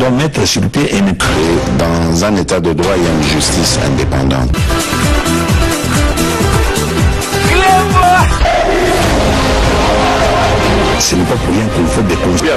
devons mettre sur pied et dans un état de droit, il y a une justice indépendante. Ce n'est pas pour rien qu'il faut des conseils.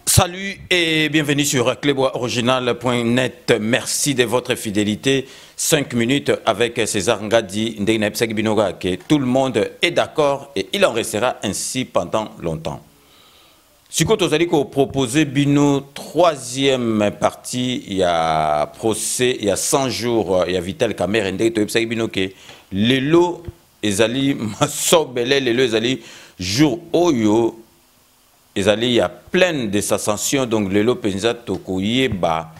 Salut et bienvenue sur cleboisoriginal.net. Merci de votre fidélité. 5 minutes avec César Ngadi Ndegnepsek Binoga, que tout le monde est d'accord et il en restera ainsi pendant longtemps. Si vous avez proposé Bino, troisième partie, il y a procès, il y a 100 jours, il y a Vital Kamerhe Ndegnepsek Bino, que les lots, les alliés, Massobele, les lots, les alliés, jour Oyo. Il y a plein de sanctions, donc le lot penza tokoye ba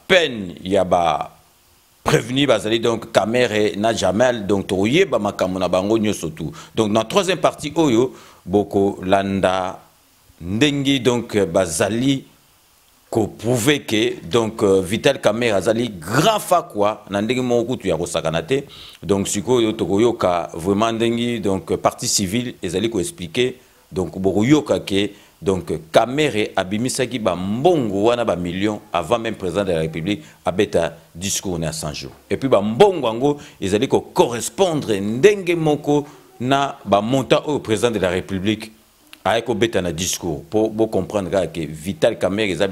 peine, il y a prévenu bazali donc Kamerhe na Jamel donc tokoye ba makamuna bango nyosotu. Donc dans la troisième partie oyo boko landa ndengi donc bazali ko prouver que donc Vital Kamerhe azali grand fa quoi na ndengi moko tu ya kosakanate. Donc sikoyo tokoyoka vraiment ndengi donc partie civile ezali ko expliquer. Donc, donc Kamerhe abimisaki ba mbongo wana ba millions avant même président de la République à beta discours à 100 jours. Et puis ba mbongo ango ils allaient correspondre ndenge moko na ba montant au président de la République avec beta na discours pour comprendre que Vital Kamerhe est un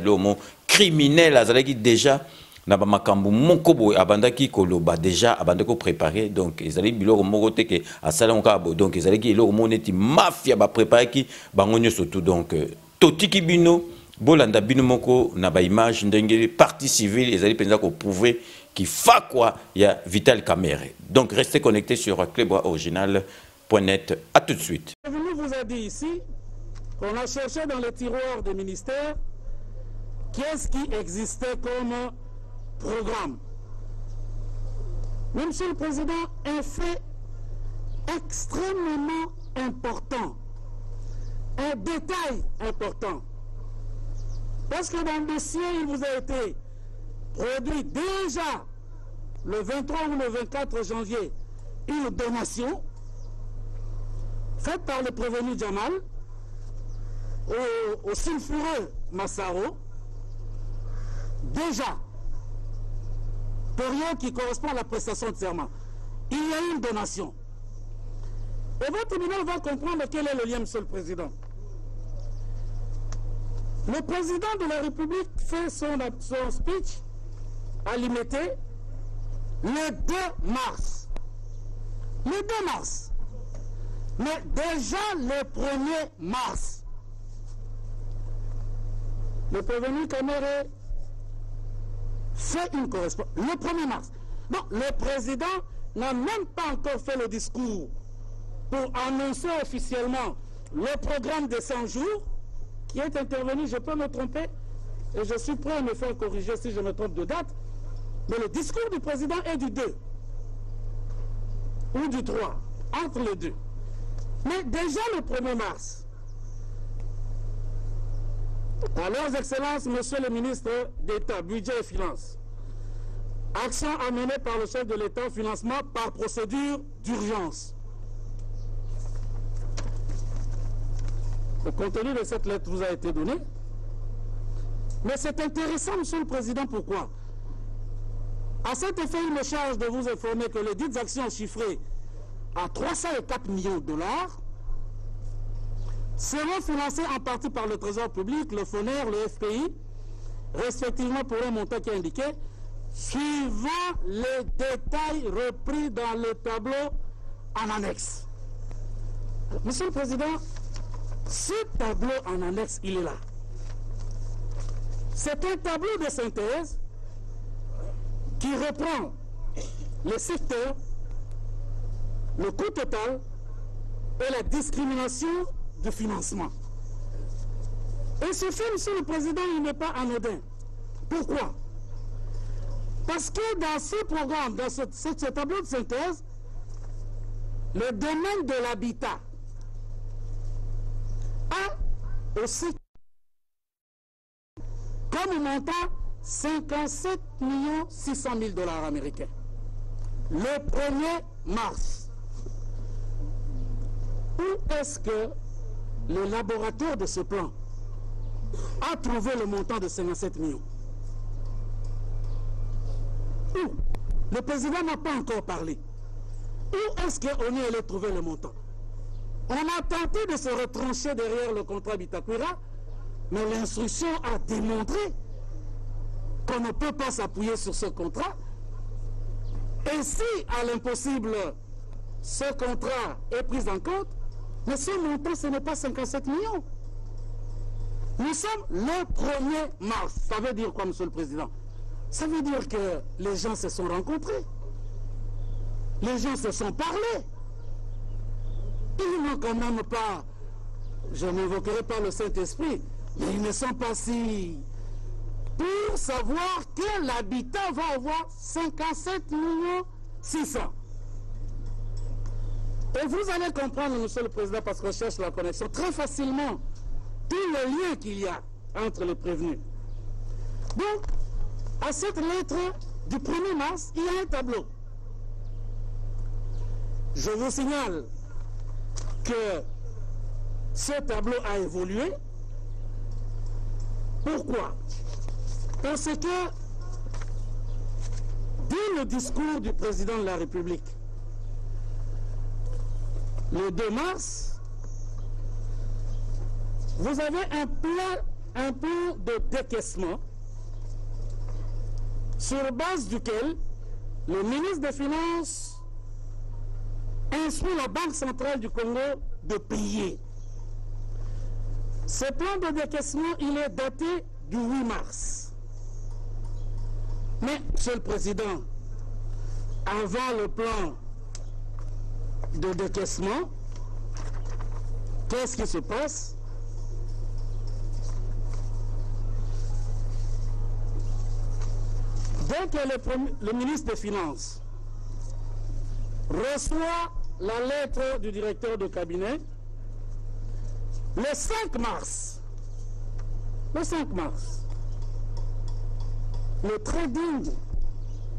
criminel azalaki déjà na ba makambu mokobo abandaki koloba déjà abandako préparé donc ezali biloko moko te ke asala ngabo donc ezali ki biloko moneti mafia ba préparé ki bangonyo surtout donc totiki bino bolanda bino moko na ba image ndengeli partie civile ezali penza ko prouver qui fa quoi il y a Vital Kamerhe. Donc restez connectés sur cleboisoriginal.net. À tout de suite. Venu vous a dit ici qu'on a cherché dans les tiroirs des ministères qu'est-ce qui existait comme programme. Mais Monsieur le Président, un fait extrêmement important, un détail important. Parce que dans le dossier, il vous a été produit déjà le 23 ou le 24 janvier une donation faite par le prévenu Jamal au sulfureux Massaro. Déjà, période qui correspond à la prestation de serment. Il y a eu une donation. Et votre tribunal va comprendre quel est le lien, Monsieur le Président. Le président de la République fait son speech à l'IMT le 2 mars. Le 2 mars. Mais déjà le 1er mars, le prévenu Kamerhe fait une correspondance. Le 1er mars. Donc, le président n'a même pas encore fait le discours pour annoncer officiellement le programme de 100 jours qui est intervenu. Je peux me tromper et je suis prêt à me faire corriger si je me trompe de date. Mais le discours du président est du 2 ou du 3, entre les deux. Mais déjà le 1er mars, à leurs excellences, Monsieur le ministre d'État, Budget et Finances, action amenée par le chef de l'État, financement par procédure d'urgence. Le contenu de cette lettre vous a été donné. Mais c'est intéressant, Monsieur le Président, pourquoi? À cet effet, il me charge de vous informer que les dites actions chiffrées à 304 millions de dollars seront financées en partie par le Trésor public, le FONER, le FPI, respectivement pour un montant qui est indiqué, suivant les détails repris dans le tableau en annexe. Monsieur le Président, ce tableau en annexe, il est là. C'est un tableau de synthèse qui reprend les secteurs, le coût total et la discrimination de financement. Et ce fait, Monsieur le Président, il n'est pas anodin. Pourquoi? Parce que dans ce programme, dans ce tableau de synthèse, le domaine de l'habitat a aussi comme montant 57 600 000 $ américains. Le 1er mars, où est-ce que le laboratoire de ce plan a trouvé le montant de 57 millions? Où? Le président n'a pas encore parlé. Où est-ce qu'on est allé trouver le montant? On a tenté de se retrancher derrière le contrat Bitakwira, mais l'instruction a démontré qu'on ne peut pas s'appuyer sur ce contrat. Et si, à l'impossible, ce contrat est pris en compte, mais ce montant, ce n'est pas 57 millions. Nous sommes le 1er mars. Ça veut dire quoi, Monsieur le Président? Ça veut dire que les gens se sont rencontrés. Les gens se sont parlé. Ils n'ont quand même pas, je n'invoquerai pas le Saint-Esprit, mais ils ne sont pas si pour savoir que l'habitant va avoir 57 600 000. Et vous allez comprendre, Monsieur le Président, parce qu'on cherche la connexion très facilement, tout le lien qu'il y a entre les prévenus. Donc, à cette lettre du 1er mars, il y a un tableau. Je vous signale que ce tableau a évolué. Pourquoi? Parce que dès le discours du président de la République, le 2 mars, vous avez un plan de décaissement sur base duquel le ministre des Finances instruit la Banque centrale du Congo de payer. Ce plan de décaissement, il est daté du 8 mars. Mais, Monsieur le Président, avant le plan de décaissement, qu'est-ce qui se passe? Dès que le ministre des Finances reçoit la lettre du directeur de cabinet, le 5 mars, le très digne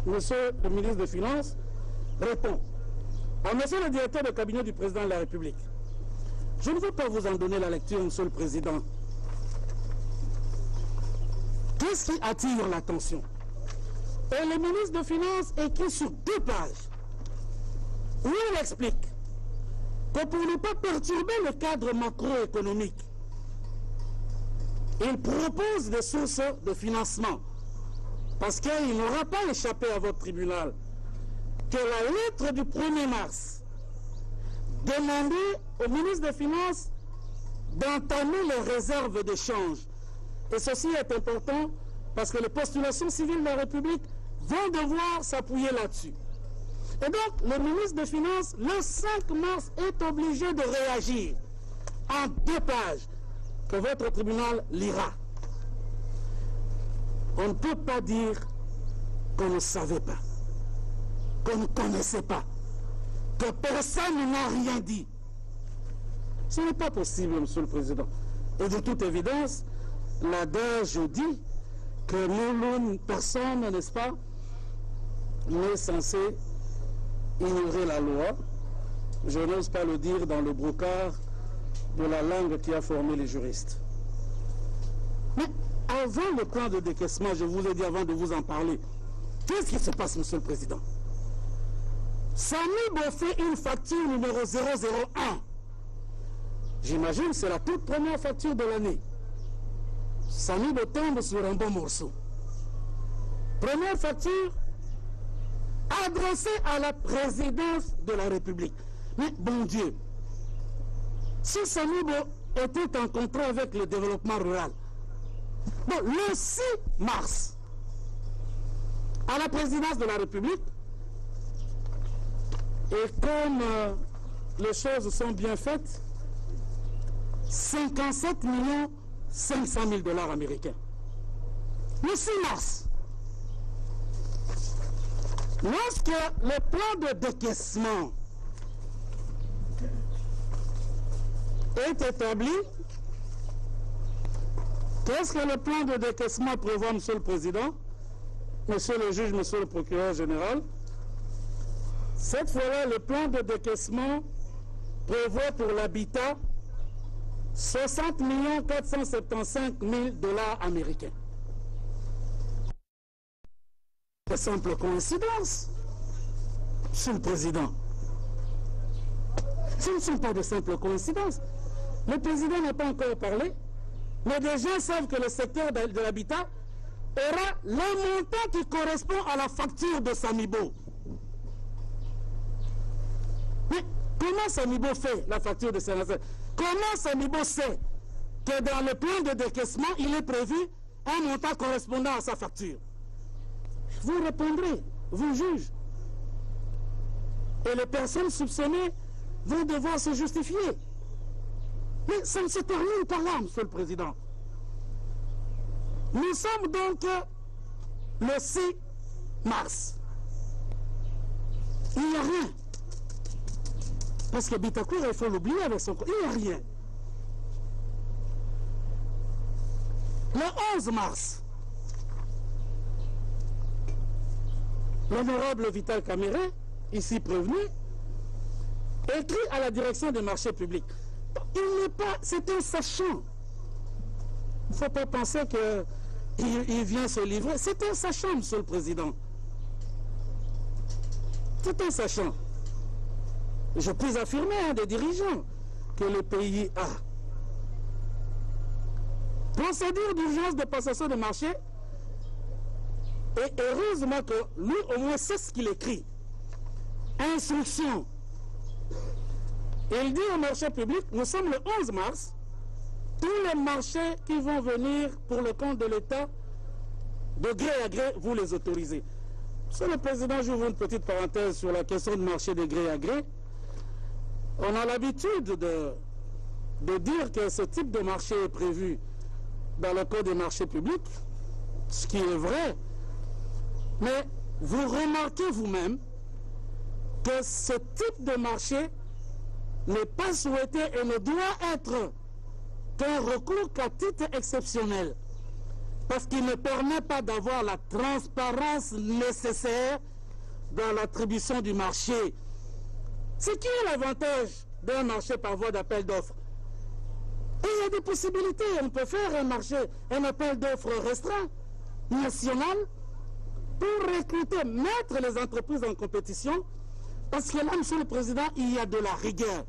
monsieur le ministre des Finances répond à monsieur le directeur de cabinet du président de la République. Je ne veux pas vous en donner la lecture, Monsieur le Président. Qu'est-ce qui attire l'attention? Et le ministre des Finances écrit sur 2 pages où il explique que pour ne pas perturber le cadre macroéconomique, il propose des sources de financement. Parce qu'il n'aura pas échappé à votre tribunal que la lettre du 1er mars demandait au ministre des Finances d'entamer les réserves d'échange. Et ceci est important parce que les postulations civiles de la République vont devoir s'appuyer là-dessus. Et donc, le ministre des Finances, le 5 mars, est obligé de réagir en 2 pages que votre tribunal lira. On ne peut pas dire qu'on ne savait pas, qu'on ne connaissait pas, que personne n'a rien dit. Ce n'est pas possible, Monsieur le Président. Et de toute évidence, l'adage dit que nous, personne, n'est-ce pas, n'est censé ignorer la loi. Je n'ose pas le dire dans le brocard de la langue qui a formé les juristes. Mais avant le plan de décaissement, je vous ai dit avant de vous en parler, qu'est-ce qui se passe, Monsieur le Président? Samibo fait une facture numéro 001. J'imagine que c'est la toute première facture de l'année. Samibo tombe sur un bon morceau. Première facture adressée à la présidence de la République. Mais bon Dieu, si Samibo était en contrat avec le développement rural, bon, le 6 mars, à la présidence de la République, et comme les choses sont bien faites, 57 500 000 $ américains. Le 6 mars, lorsque le plan de décaissement est établi, Qu'est-ce que le plan de décaissement prévoit, Monsieur le Président, Monsieur le juge, Monsieur le procureur général? Cette fois-là, le plan de décaissement prévoit pour l'habitat 60 475 000 $ américains. C'est simple coïncidence, Monsieur le Président. Ce ne sont pas de simples coïncidences. Le Président n'a pas encore parlé, mais des gens savent que le secteur de l'habitat aura le montant qui correspond à la facture de Samibo. Mais comment Samibo fait la facture de Sénat? Comment Samibo sait que dans le plan de décaissement, il est prévu un montant correspondant à sa facture? Vous répondrez, vous juge. Et les personnes soupçonnées vont devoir se justifier. Mais ça ne se termine pas là, Monsieur le Président. Nous sommes donc le 6 mars. Il n'y a rien. Parce que Bitakour, il faut l'oublier avec son... Il n'y a rien. Le 11 mars, l'honorable Vital Kamere, ici prévenu, écrit à la direction des marchés publics. Il n'est pas... C'est un sachant. Il ne faut pas penser qu'il vient se livrer. C'est un sachant, Monsieur le Président. C'est un sachant. Je peux affirmer à des dirigeants que le pays a. Procédure d'urgence de passation de marché. Et heureusement que lui, au moins, c'est ce qu'il écrit. Instruction. Il dit au marché public, nous sommes le 11 mars, tous les marchés qui vont venir pour le compte de l'État, de gré à gré, vous les autorisez. Monsieur le Président, j'ouvre une petite parenthèse sur la question de marché de gré à gré. On a l'habitude de dire que ce type de marché est prévu dans le Code des marchés publics, ce qui est vrai. Mais vous remarquez vous-même que ce type de marché n'est pas souhaité et ne doit être qu'un recours qu'à titre exceptionnel, parce qu'il ne permet pas d'avoir la transparence nécessaire dans l'attribution du marché. C'est qui est l'avantage d'un marché par voie d'appel d'offres? Et il y a des possibilités. On peut faire un marché, un appel d'offres restreint, national, pour recruter, mettre les entreprises en compétition, parce que là, Monsieur le Président, il y a de la rigueur.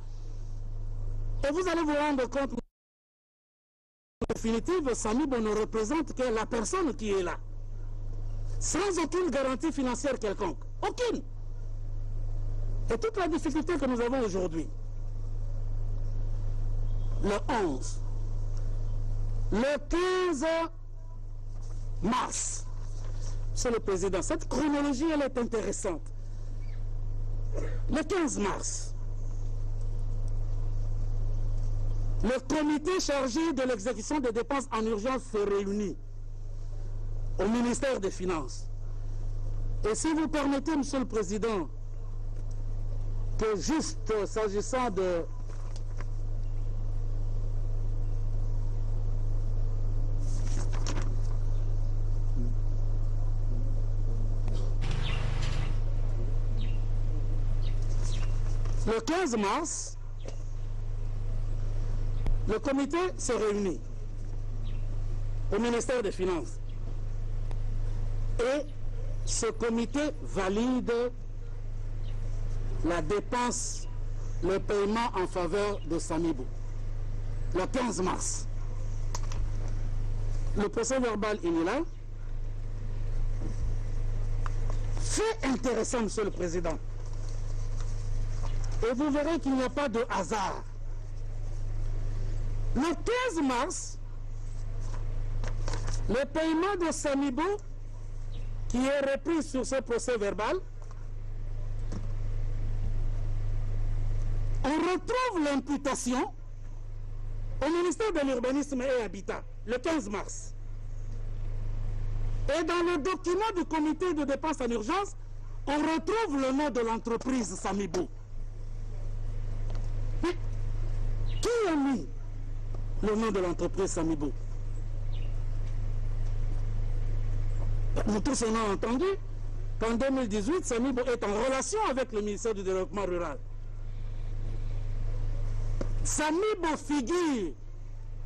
Et vous allez vous rendre compte, en définitive, Samibo ne représente que la personne qui est là, sans aucune garantie financière quelconque. Aucune. Et toute la difficulté que nous avons aujourd'hui, le 11, le 15 mars, Monsieur le Président, cette chronologie, elle est intéressante. Le 15 mars, le comité chargé de l'exécution des dépenses en urgence se réunit au ministère des Finances. Et si vous permettez, Monsieur le Président, que juste s'agissant de... Le 15 mars, le comité se réunit au ministère des Finances et ce comité valide la dépense, le paiement en faveur de Samibo. Le 15 mars. Le procès verbal, il est là. Fait intéressant, Monsieur le Président. Et vous verrez qu'il n'y a pas de hasard. Le 15 mars, le paiement de Samibo, qui est repris sur ce procès verbal, on retrouve l'imputation au ministère de l'Urbanisme et Habitat, le 15 mars. Et dans le document du comité de dépenses en urgence, on retrouve le nom de l'entreprise Samibo. Mais qui a mis le nom de l'entreprise Samibo? Nous tous on a entendu qu'en 2018, Samibo est en relation avec le ministère du Développement rural. Samibo figure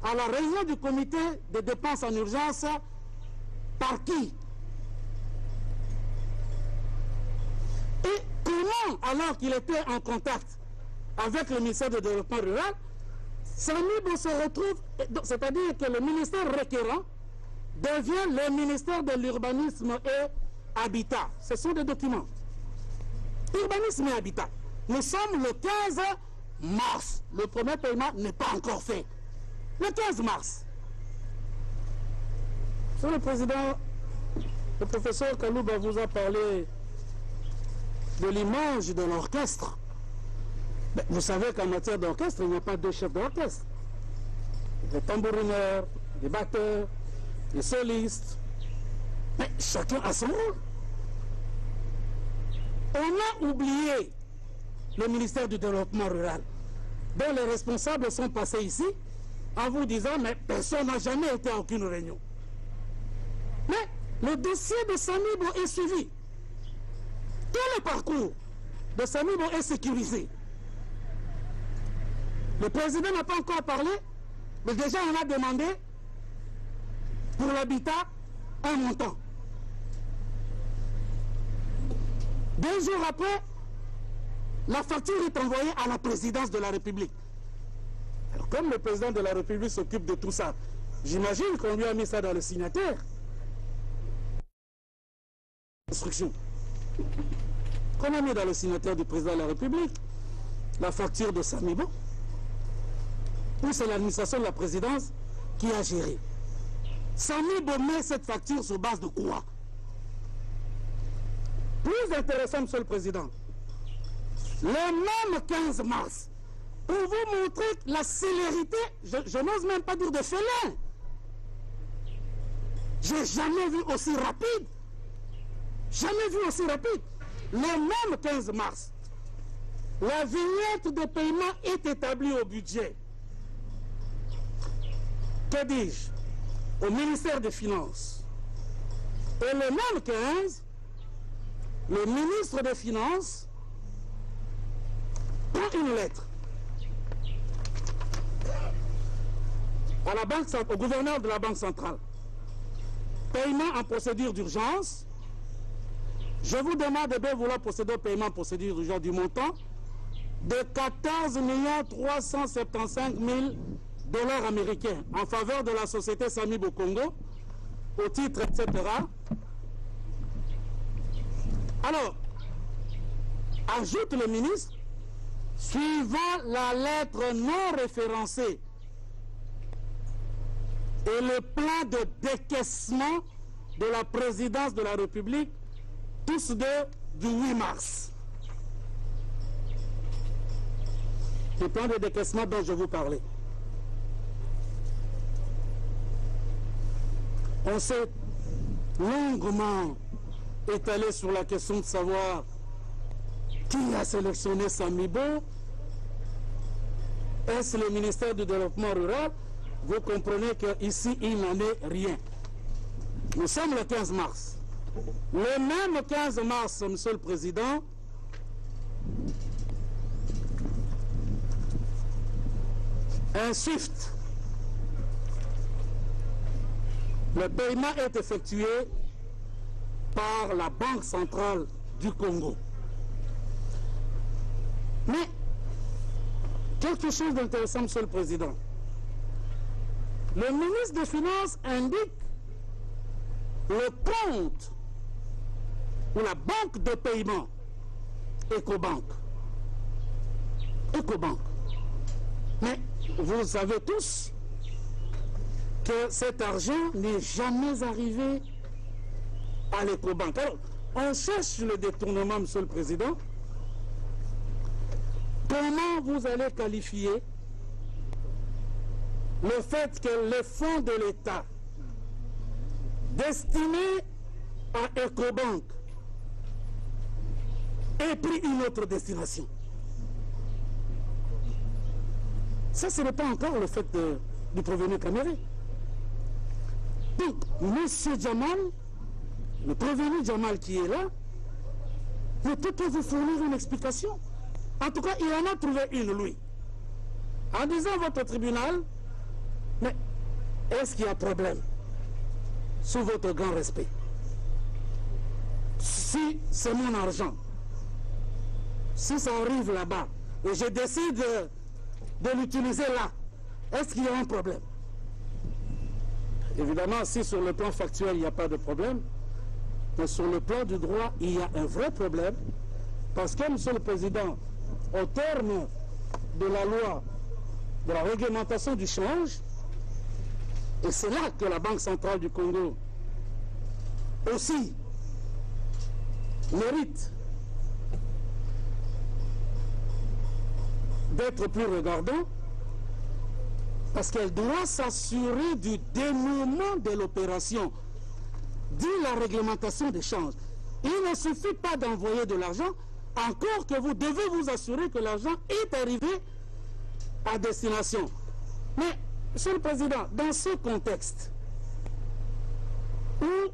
à la réunion du comité de dépenses en urgence par qui? Et comment, alors qu'il était en contact avec le ministère du Développement rural, Samibo se retrouve, c'est-à-dire que le ministère requérant devient le ministère de l'Urbanisme et Habitat. Ce sont des documents. Urbanisme et Habitat. Nous sommes le 15 mars. Le premier paiement n'est pas encore fait. Le 15 mars. Monsieur le Président, le professeur Kalouba vous a parlé de l'image de l'orchestre. Vous savez qu'en matière d'orchestre, il n'y a pas deux chefs d'orchestre. Des tambourineurs, des batteurs, des solistes. Mais chacun a son rôle. On a oublié le ministère du Développement rural, dont les responsables sont passés ici en vous disant mais personne n'a jamais été à aucune réunion. Mais le dossier de Samibo est suivi. Tout le parcours de Samibo est sécurisé. Le président n'a pas encore parlé, mais déjà on a demandé pour l'habitat un montant. 2 jours après, la facture est envoyée à la présidence de la République. Alors comme le président de la République s'occupe de tout ça, j'imagine qu'on lui a mis ça dans le signataire. Instruction. Qu'on a mis dans le signataire du président de la République la facture de Samibo, ou c'est l'administration de la présidence qui a géré. Samibo met cette facture sur base de quoi? Plus intéressant, Monsieur le Président, le même 15 mars, pour vous montrer la célérité, je n'ose même pas dire de félin. J'ai jamais vu aussi rapide. Jamais vu aussi rapide. Le même 15 mars, la vignette de paiement est établie au budget. Que dis-je? Au ministère des Finances. Et le même 15, le ministre des Finances prend une lettre à la banque, au gouverneur de la Banque centrale. Paiement en procédure d'urgence. Je vous demande de bien vouloir procéder au paiement en procédure d'urgence du montant de 14 375 000 $ américains en faveur de la société Samibo Congo, au titre, etc. Alors, ajoute le ministre, suivant la lettre non référencée et le plan de décaissement de la présidence de la République, tous deux du 8 mars. Le plan de décaissement dont je vous parlais. On s'est longuement étalé sur la question de savoir qui a sélectionné Samibo. Est-ce le ministère du Développement rural? Vous comprenez qu'ici, il n'en est rien. Nous sommes le 15 mars. Le même 15 mars, Monsieur le Président, un SWIFT, le paiement est effectué par la Banque centrale du Congo. Mais, quelque chose d'intéressant, Monsieur le Président. Le ministre des Finances indique le compte ou la banque de paiement Ecobank. Ecobank. Mais vous savez tous que cet argent n'est jamais arrivé à l'Ecobank. Alors, on cherche le détournement, Monsieur le Président. Comment vous allez qualifier le fait que les fonds de l'État destinés à Ecobank aient pris une autre destination? Ça, ce n'est pas encore le fait du prévenu Caméré. Donc, M. Djamal le prévenu Jamal qui est là ne peut pas vous fournir une explication. En tout cas, il en a trouvé une, lui. En disant à votre tribunal, mais est-ce qu'il y a problème? Sous votre grand respect. Si c'est mon argent, si ça arrive là-bas, et je décide de l'utiliser là, est-ce qu'il y a un problème? Évidemment, si sur le plan factuel, il n'y a pas de problème, mais sur le plan du droit, il y a un vrai problème, parce que, Monsieur le Président, au terme de la loi de la réglementation du change, et c'est là que la Banque centrale du Congo aussi mérite d'être plus regardant, parce qu'elle doit s'assurer du dénouement de l'opération, dit la réglementation des changes. Il ne suffit pas d'envoyer de l'argent, encore que vous devez vous assurer que l'argent est arrivé à destination. Mais, Monsieur le Président, dans ce contexte où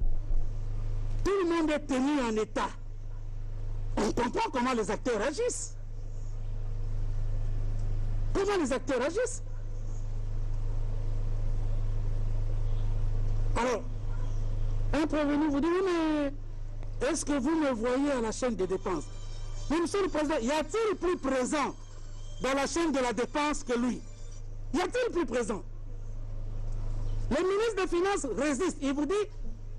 tout le monde est tenu en état, on comprend comment les acteurs agissent. Comment les acteurs agissent? Alors, un prévenu vous dit, oui, mais est-ce que vous me voyez à la chaîne des dépenses? Mais Monsieur le Président, y a-t-il plus présent dans la chaîne de la dépense que lui? Y a-t-il plus présent? Le ministre des Finances résiste. Il vous dit,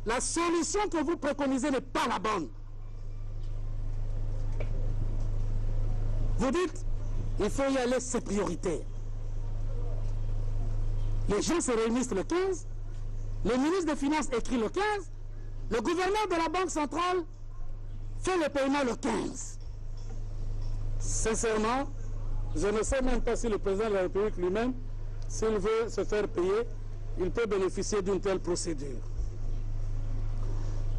la solution que vous préconisez n'est pas la bonne. Vous dites, il faut y aller, c'est prioritaire. Les gens se réunissent le 15, le ministre des Finances écrit le 15, le gouverneur de la Banque centrale fait le paiement le 15. Sincèrement, je ne sais même pas si le président de la République lui-même, s'il veut se faire payer, il peut bénéficier d'une telle procédure.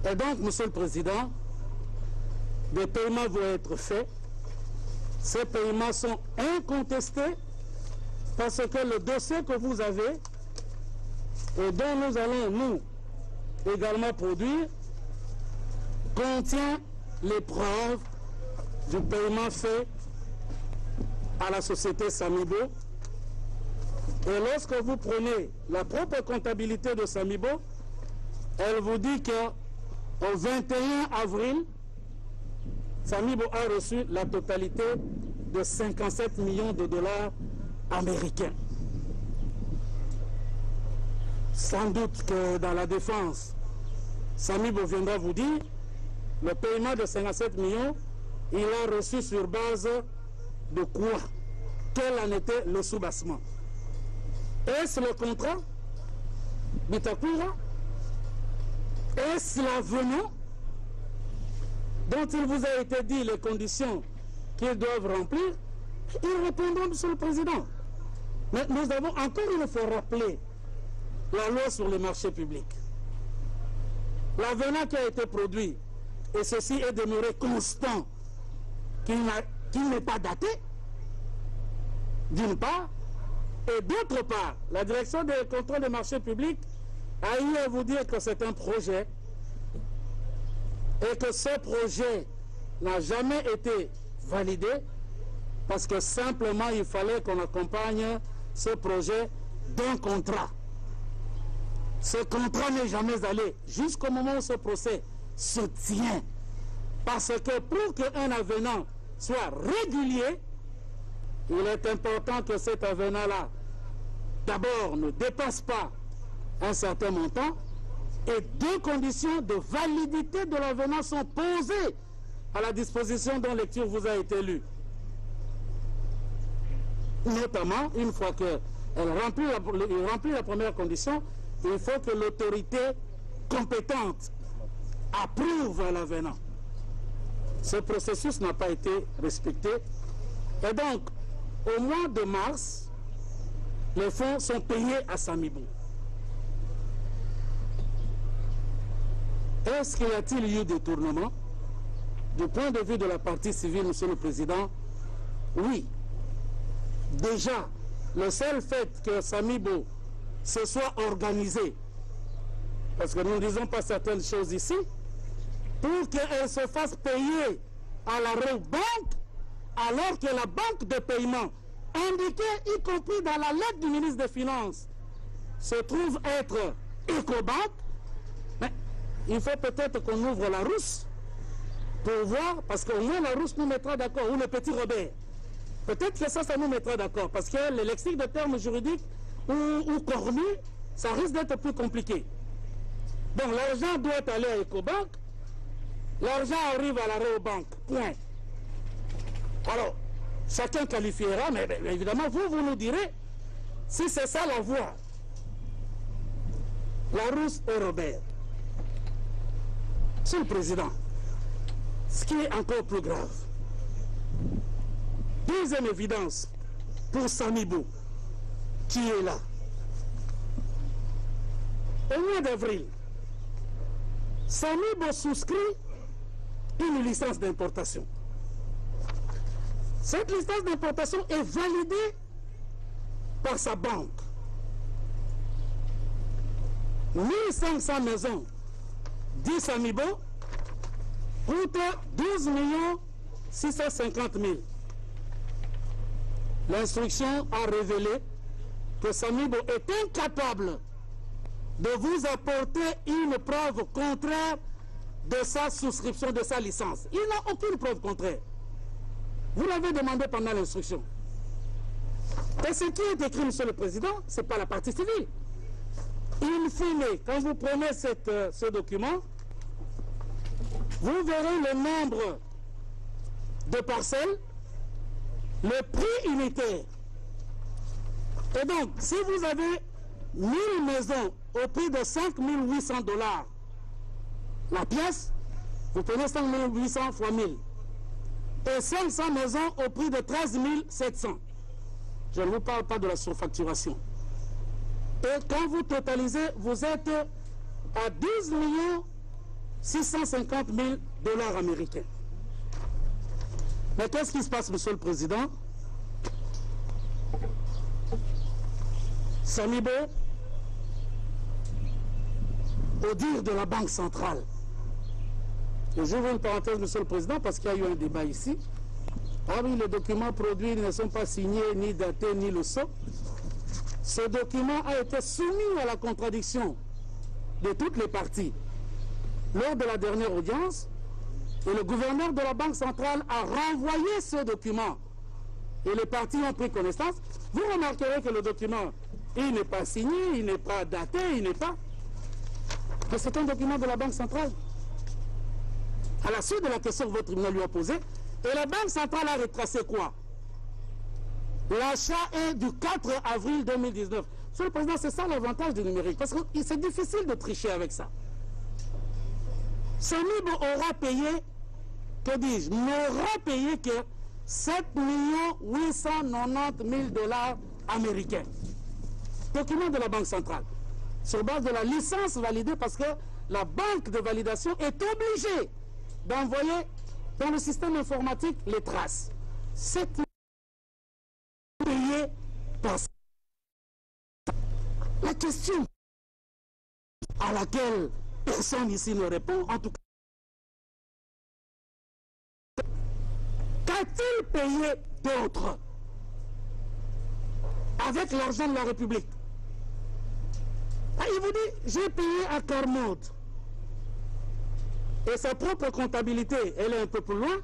Et donc, Monsieur le Président, des paiements vont être faits. Ces paiements sont incontestés parce que le dossier que vous avez et dont nous allons, nous, également produire, contient les preuves du paiement fait à la société Samibo. Et lorsque vous prenez la propre comptabilité de Samibo, elle vous dit qu'au 21 avril, Samibo a reçu la totalité de 57 millions de dollars américains. Sans doute que dans la défense, Samibo viendra vous dire, le paiement de 57 millions, il a reçu sur base de quoi? Quel en était le soubassement? Est-ce le contrat Bitakura? Est-ce l'avenant dont il vous a été dit les conditions qu'ils doivent remplir? Ils répondront, Monsieur le Président. Mais nous avons encore une fois rappelé la loi sur les marchés publics. L'avenant qui a été produit, et ceci est demeuré constant, qu'il n'est pas daté, d'une part, et d'autre part, la direction des contrôles des marchés publics a eu à vous dire que c'est un projet et que ce projet n'a jamais été validé parce que simplement il fallait qu'on accompagne ce projet d'un contrat. Ce contrat n'est jamais allé jusqu'au moment où ce procès se tient. Parce que pour qu'un avenant soit régulier, il est important que cet avenant-là, d'abord, ne dépasse pas un certain montant et deux conditions de validité de l'avenant sont posées à la disposition dont lecture vous a été lue. Notamment, une fois qu'il remplit la première condition, il faut que l'autorité compétente approuve l'avenant. Ce processus n'a pas été respecté. Et donc, au mois de mars, les fonds sont payés à Samibo. Est-ce qu'il y a-t-il eu détournement? Du point de vue de la partie civile, Monsieur le Président, oui. Déjà, le seul fait que Samibo se soit organisé, parce que nous ne disons pas certaines choses ici, pour qu'elle se fasse payer à la banque, alors que la banque de paiement, indiquée y compris dans la lettre du ministre des Finances, se trouve être Ecobank, mais il faut peut-être qu'on ouvre la Rousse pour voir, parce qu'au moins la Rousse nous mettra d'accord, ou le petit Robert. Peut-être que ça nous mettra d'accord, parce que le lexique de termes juridiques ou cornu, ça risque d'être plus compliqué. Donc l'argent doit aller à Ecobank, l'argent arrive à la banque, point. Alors, chacun qualifiera, mais évidemment, vous nous direz si c'est ça la voie. La Rousse et Robert. Monsieur le Président, ce qui est encore plus grave, deuxième évidence pour Samibo, qui est là. Au mois d'avril, Samibo souscrit une licence d'importation. Cette licence d'importation est validée par sa banque. 1500 maisons, dit Samibo, coûtent 12 650 000. L'instruction a révélé que Samibo est incapable de vous apporter une preuve contraire de sa souscription, de sa licence. Il n'a aucune preuve contraire. Vous l'avez demandé pendant l'instruction. Et ce qui est écrit, Monsieur le Président, ce n'est pas la partie civile. In fine, quand vous prenez ce document, vous verrez le nombre de parcelles, le prix unitaire. Et donc, si vous avez 1000 maisons au prix de 5 800 $, la pièce, vous prenez 5 800 fois 1000. Et 500 maisons au prix de 13 700. Je ne vous parle pas de la surfacturation. Et quand vous totalisez, vous êtes à 12 650 000 $ américains. Mais qu'est-ce qui se passe, Monsieur le Président? Samibo, au dire de la Banque centrale, et j'ouvre une parenthèse, Monsieur le Président, parce qu'il y a eu un débat ici. Ah oui, les documents produits ne sont pas signés, ni datés, ni le sceau. Ce document a été soumis à la contradiction de toutes les parties lors de la dernière audience, et le gouverneur de la Banque centrale a renvoyé ce document. Et les parties ont pris connaissance. Vous remarquerez que le document, il n'est pas signé, il n'est pas daté, il n'est pas... Mais c'est un document de la Banque centrale. À la suite de la question que votre tribunal lui a posée, et la Banque centrale a retracé quoi? L'achat est du 4 avril 2019. Monsieur le Président, c'est ça l'avantage du numérique, parce que c'est difficile de tricher avec ça. Samibo aura payé, que dis-je, n'aura payé que 7 890 000 $ américains. Document de la Banque centrale. Sur base de la licence validée, parce que la banque de validation est obligée d'envoyer dans le système informatique les traces. 7 payés par... La question à laquelle personne ici ne répond, en tout cas, qu'a-t-il payé d'autre avec l'argent de la République? Ah, il vous dit, j'ai payé à Carmode. Et sa propre comptabilité, elle est un peu plus loin.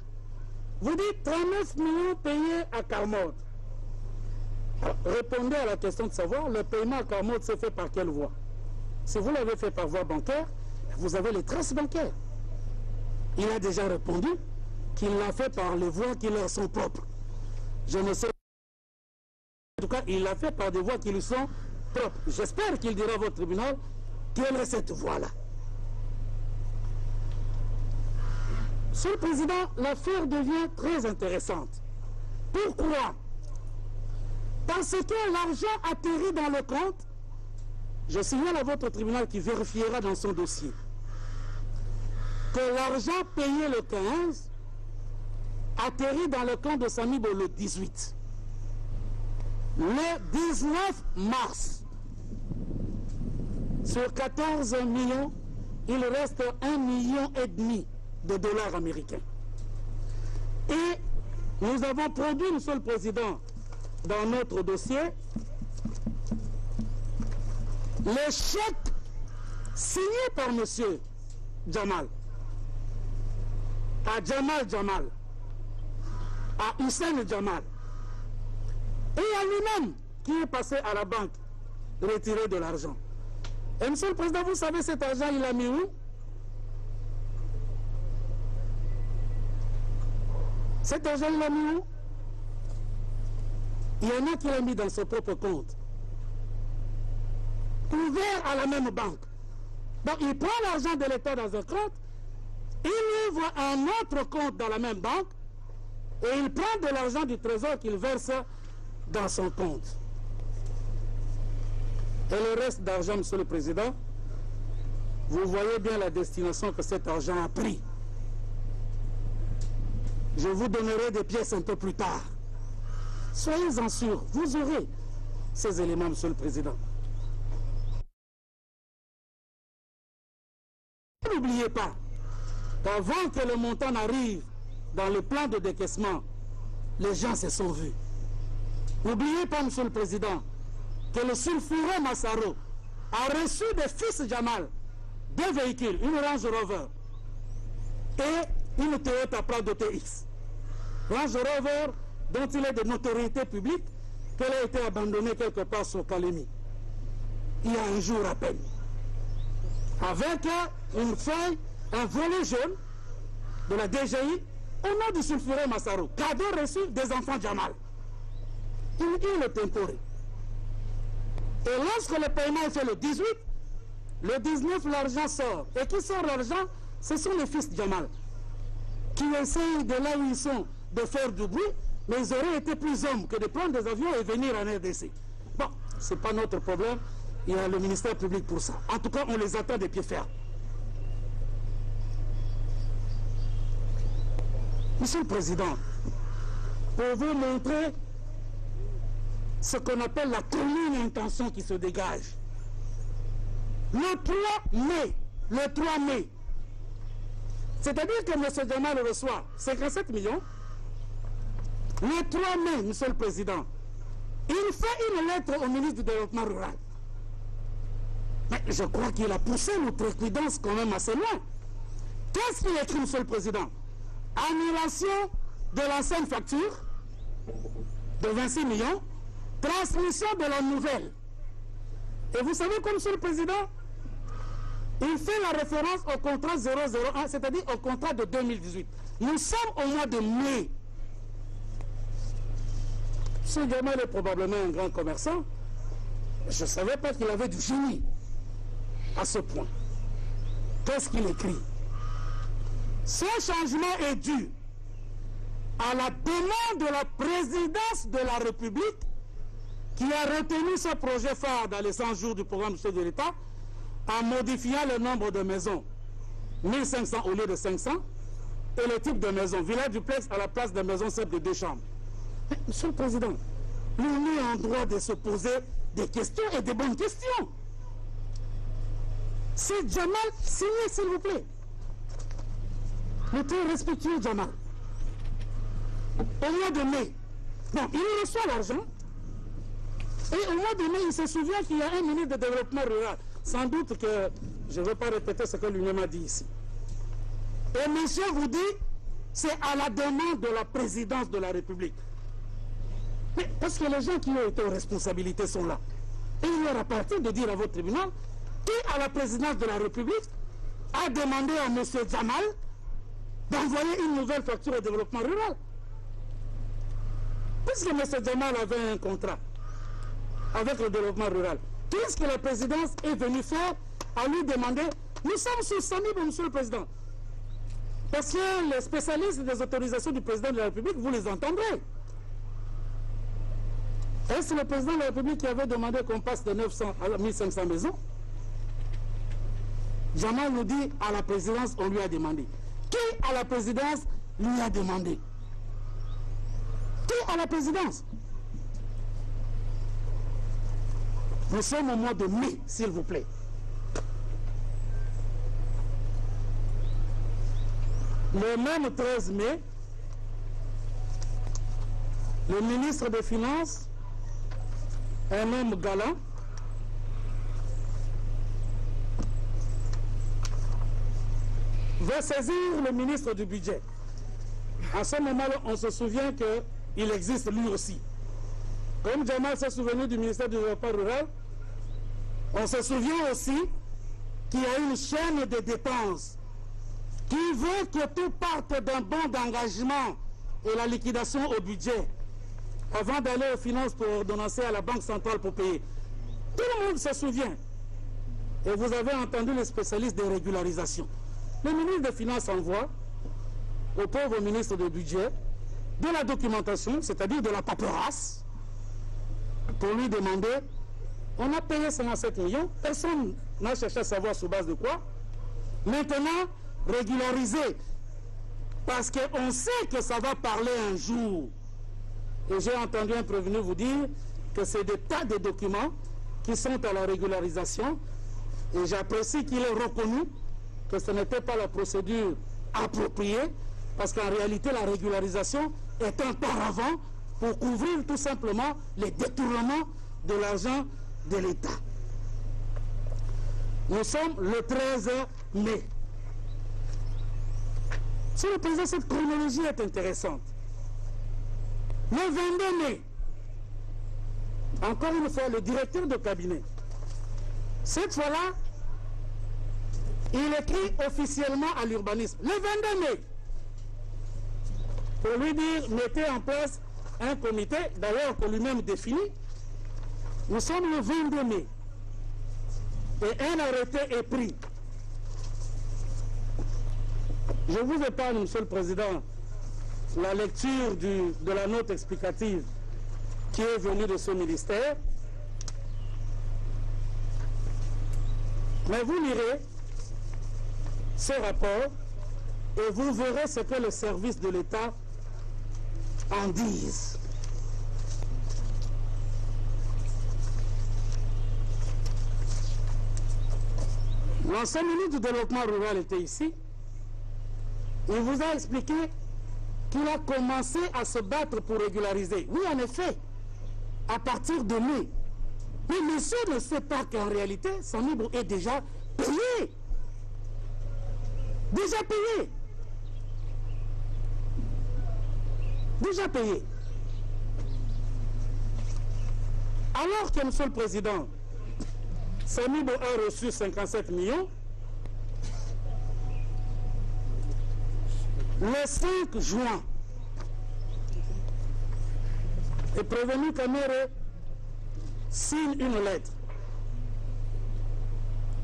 Vous dites 39 millions payés à Carmode. Alors, répondez à la question de savoir, le paiement à Carmode s'est fait par quelle voie? Si vous l'avez fait par voie bancaire, vous avez les traces bancaires. Il a déjà répondu qu'il l'a fait par les voies qui leur sont propres. Je ne sais pas. En tout cas, il l'a fait par des voies qui lui sont propres. J'espère qu'il dira à votre tribunal quelle est cette voie-là. Monsieur le Président, l'affaire devient très intéressante. Pourquoi? Parce que l'argent atterrit dans le compte. Je signale à votre tribunal qui vérifiera dans son dossier que l'argent payé le 15 atterrit dans le compte de Samibo le 18. Le 19 mars, sur 14 millions, il reste 1,5 million de dollars américains. Et nous avons produit, Monsieur le Président, dans notre dossier, les chèques signés par Monsieur Jamal, à Jamal, à Hussein Jamal, et à lui-même qui est passé à la banque retirer de l'argent. Et Monsieur le Président, vous savez cet argent, il l'a mis où? Cet argent, il l'a mis où? Il y en a qui l'ont mis dans son propre compte, ouvert à la même banque. Donc il prend l'argent de l'État dans un compte, il ouvre un autre compte dans la même banque, et il prend de l'argent du trésor qu'il verse dans son compte. Et le reste d'argent, Monsieur le Président, vous voyez bien la destination que cet argent a pris. Je vous donnerai des pièces un peu plus tard. Soyez-en sûrs, vous aurez ces éléments, Monsieur le Président. N'oubliez pas qu'avant que le montant n'arrive dans le plan de décaissement, les gens se sont vus. N'oubliez pas, Monsieur le Président, que le sulfureux Massaro a reçu des fils Jamal 2 véhicules, une Range Rover et une Toyota Prado TX. Range Rover dont il est de notoriété publique qu'elle a été abandonnée quelque part sur Kalemi. Il y a un jour à peine. Avec une feuille, un volet jaune de la DGI au nom du sulfureux Massaro. Cadeau reçu des enfants Jamal. Il est temporé. Et lorsque le paiement est fait le 18, le 19, l'argent sort. Et qui sort l'argent? Ce sont les fils de Jamal, qui essayent de là où ils sont de faire du bruit, mais ils auraient été plus hommes que de prendre des avions et venir en RDC. Bon, ce n'est pas notre problème. Il y a le ministère public pour ça. En tout cas, on les attend des pieds fermes. Monsieur le Président, pour vous montrer ce qu'on appelle la commune intention qui se dégage. Le 3 mai, c'est-à-dire que M. Jamal reçoit 57 millions, le 3 mai, Monsieur le Président, il fait une lettre au ministre du Développement rural. Mais je crois qu'il a poussé notre équidance quand même assez loin. Qu'est-ce qu'il écrit, Monsieur le Président? Annulation de l'ancienne facture de 26 millions, transmission de la nouvelle. Et vous savez quoi, Monsieur le Président? Il fait la référence au contrat 001, c'est-à-dire au contrat de 2018. Nous sommes au mois de mai. Ce Jamal est probablement un grand commerçant. Je ne savais pas qu'il avait du génie à ce point. Qu'est-ce qu'il écrit? Ce changement est dû à la demande de la présidence de la République qui a retenu ce projet phare dans les 100 jours du programme du chef de l'État en modifiant le nombre de maisons, 1500 au lieu de 500, et le type de maison, villa duplex à la place de maison simple de 2 chambres. Mais, Monsieur le Président, on est en droit de se poser des questions et des bonnes questions. C'est Jamal signé, s'il vous plaît. Le très respectueux Jamal. Au mois de mai, non, il reçoit l'argent. Et au mois de mai, il se souvient qu'il y a un ministre de développement rural. Sans doute que je ne vais pas répéter ce que lui-même a dit ici. Et monsieur vous dit, c'est à la demande de la présidence de la République. Mais parce que les gens qui ont été aux responsabilités sont là. Et il leur appartient de dire à votre tribunal qui, à la présidence de la République, a demandé à monsieur Jamal d'envoyer une nouvelle facture au développement rural. Puisque monsieur Jamal avait un contrat avec le développement rural, qu'est-ce que la présidence est venue faire à lui demander? Nous sommes sous Samibo, Monsieur le Président. Parce que les spécialistes des autorisations du président de la République, vous les entendrez. Est-ce le président de la République qui avait demandé qu'on passe de 900 à 1500 maisons? Jamal nous dit, à la présidence, on lui a demandé. Qui, à la présidence, lui a demandé? Qui, à la présidence? Nous sommes au mois de mai, s'il vous plaît. Le même 13 mai, le ministre des Finances, un homme galant, va saisir le ministre du Budget. À ce moment-là, on se souvient qu'il existe lui aussi. Comme Jamal s'est souvenu du ministère du Développement rural, on se souvient aussi qu'il y a une chaîne de dépenses qui veut que tout parte d'un bon d'engagement et la liquidation au budget avant d'aller aux finances pour ordonnancer à la Banque centrale pour payer. Tout le monde se souvient. Et vous avez entendu les spécialistes des régularisations. Le ministre des Finances envoie au pauvre ministre du Budget de la documentation, c'est-à-dire de la paperasse, pour lui demander, on a payé 57 millions, personne n'a cherché à savoir sur base de quoi. Maintenant, régulariser, parce qu'on sait que ça va parler un jour. Et j'ai entendu un prévenu vous dire que c'est des tas de documents qui sont à la régularisation, et j'apprécie qu'il ait reconnu que ce n'était pas la procédure appropriée, parce qu'en réalité, la régularisation est un paravent pour couvrir tout simplement les détournements de l'argent de l'État. Nous sommes le 13 mai. Sur le président, cette chronologie est intéressante. Le 22 mai, encore une fois, le directeur de cabinet, cette fois-là, il écrit officiellement à l'urbanisme. Le 22 mai, pour lui dire, mettez en place un comité, d'ailleurs que lui-même définit. Nous sommes le 22 mai. Et un arrêté est pris. Je vous épargne, Monsieur le Président, la lecture de la note explicative qui est venue de ce ministère. Mais vous lirez ce rapport et vous verrez ce que le service de l'État en disent. L'ancien ministre du Développement rural était ici. Il vous a expliqué qu'il a commencé à se battre pour régulariser. Oui, en effet, à partir de mai. Mais monsieur ne sait pas qu'en réalité, son livre est déjà payé. Déjà payé. Déjà payé. Alors que monsieur le Président, Samibo a reçu 57 millions, le 5 juin, est prévenu Kamere signe une lettre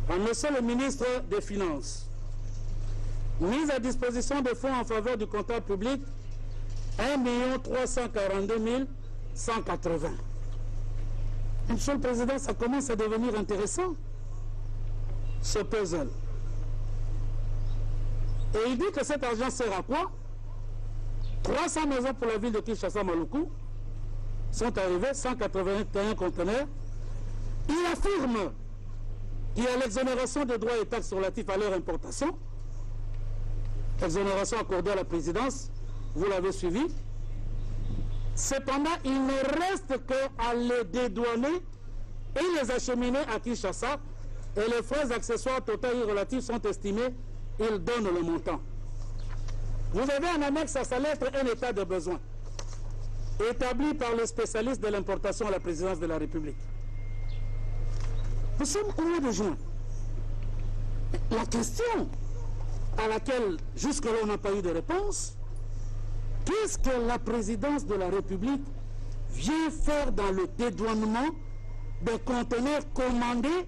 à monsieur le ministre des Finances. Mise à disposition de fonds en faveur du comptable public, 1 342 180. Monsieur le Président, ça commence à devenir intéressant, ce puzzle. Et il dit que cet argent sert à quoi? 300 maisons pour la ville de Kinshasa-Maluku sont arrivées, 181 conteneurs. Il affirme qu'il y a l'exonération des droits et taxes relatifs à leur importation, exonération accordée à la présidence, vous l'avez suivi. Cependant, il ne reste qu'à les dédouaner et les acheminer à Kinshasa, et les frais accessoires totaux et relatifs sont estimés, il donne le montant. Vous avez en annexe à sa lettre un état de besoin, établi par les spécialistes de l'importation à la présidence de la République. Nous sommes au mois de juin. La question à laquelle jusque-là on n'a pas eu de réponse, qu'est-ce que la présidence de la République vient faire dans le dédouanement des conteneurs commandés